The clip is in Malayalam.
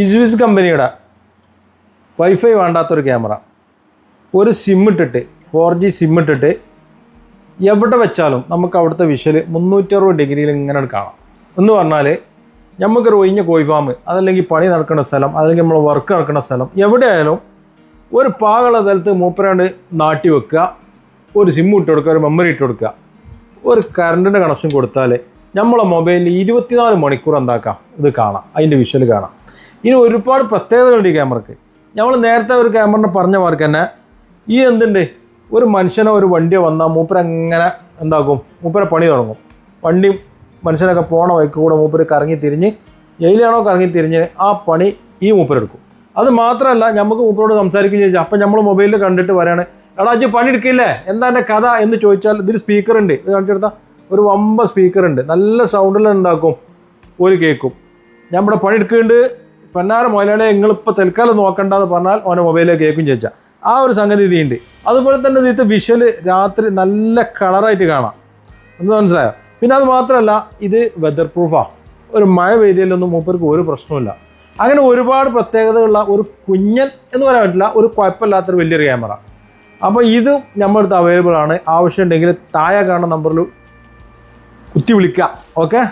ഇസ്വിസ് കമ്പനിയുടെ വൈഫൈ വേണ്ടാത്തൊരു ക്യാമറ, ഒരു സിം ഇട്ടിട്ട് 4G സിം ഇട്ടിട്ട് എവിടെ വെച്ചാലും നമുക്ക് അവിടുത്തെ വിഷ്വൽ 360 ഡിഗ്രിയിൽ ഇങ്ങനെ കാണാം. എന്ന് പറഞ്ഞാൽ നമുക്കൊരു ഒഴിഞ്ഞ കോഴി ഫാം, അതല്ലെങ്കിൽ പണി നടക്കുന്ന സ്ഥലം, അതല്ലെങ്കിൽ നമ്മൾ വർക്ക് നടക്കുന്ന സ്ഥലം, എവിടെയായാലും ഒരു പാകളുള്ള സ്ഥലത്ത് മൂപ്പരാണ്ട് നാട്ടി വെക്കുക, ഒരു സിം ഇട്ട് കൊടുക്കുക, ഒരു മെമ്മറി ഇട്ട് കൊടുക്കുക, ഒരു കറണ്ടിൻ്റെ കണക്ഷൻ കൊടുത്താൽ നമ്മളെ മൊബൈലിൽ 24 മണിക്കൂർ എന്താക്കാം ഇത് കാണാം, അതിൻ്റെ വിഷ്വൽ കാണാം. ഇനി ഒരുപാട് പ്രത്യേകതകളുണ്ട് ഈ ക്യാമറയ്ക്ക്. നമ്മൾ നേരത്തെ ഒരു ക്യാമറനെ പറഞ്ഞ മാർക്ക് തന്നെ ഈ എന്തുണ്ട്, ഒരു മനുഷ്യനോ ഒരു വണ്ടിയോ വന്നാൽ മൂപ്പരങ്ങനെ എന്താക്കും, മൂപ്പരെ പണി തുടങ്ങും. വണ്ടി മനുഷ്യനൊക്കെ പോണ വഴിക്ക് കൂടെ മൂപ്പര് കറങ്ങി തിരിഞ്ഞ് എയിലാണോ കറങ്ങി തിരിഞ്ഞ് ആ പണി ഈ മൂപ്പരെടുക്കും. അത് മാത്രമല്ല നമുക്ക് മൂപ്പരോട് സംസാരിക്കുകയും ചോദിച്ചാൽ അപ്പം നമ്മൾ മൊബൈലിൽ കണ്ടിട്ട് പറയാണ്, എടാ അജ്ജ് പണി എടുക്കില്ലേ, എന്താ എൻ്റെ കഥ എന്ന് ചോദിച്ചാൽ ഇതിൽ സ്പീക്കറുണ്ട്, ഇത് കാണിച്ചെടുത്താൽ ഒരു വമ്പ സ്പീക്കറുണ്ട്, നല്ല സൗണ്ടിൽ എന്താക്കും ഒരു കേൾക്കും. നമ്മുടെ പണി എടുക്കുന്നുണ്ട് പൊന്നാര മുതലാളി നിങ്ങളിപ്പോൾ തൽക്കാലം നോക്കണ്ടെന്ന് പറഞ്ഞാൽ ഓനെ മൊബൈലിലേക്ക് കേൾക്കും ചോദിച്ചാൽ ആ ഒരു സംഗതി ഇതുണ്ട്. അതുപോലെ തന്നെ ഇതിൻ്റെ വിഷ്വൽ രാത്രി നല്ല കളറായിട്ട് കാണാം, എന്ന് മനസ്സിലായോ. പിന്നെ അത് മാത്രമല്ല ഇത് വെതർ പ്രൂഫാണ്, ഒരു മഴ പെയ്തതിലൊന്നും മൂപ്പർക്ക് ഒരു പ്രശ്നമില്ല. അങ്ങനെ ഒരുപാട് പ്രത്യേകതകളുള്ള ഒരു കുഞ്ഞൻ എന്ന് പറയാൻ പറ്റില്ല, ഒരു കുഴപ്പമില്ലാത്തൊരു വലിയൊരു ക്യാമറ. അപ്പോൾ ഇത് നമ്മുടെ അടുത്ത് അവൈലബിൾ ആണ്. ആവശ്യമുണ്ടെങ്കിൽ താഴെ കാണുന്ന നമ്പറിൽ കുത്തി വിളിക്കുക. ഓക്കെ.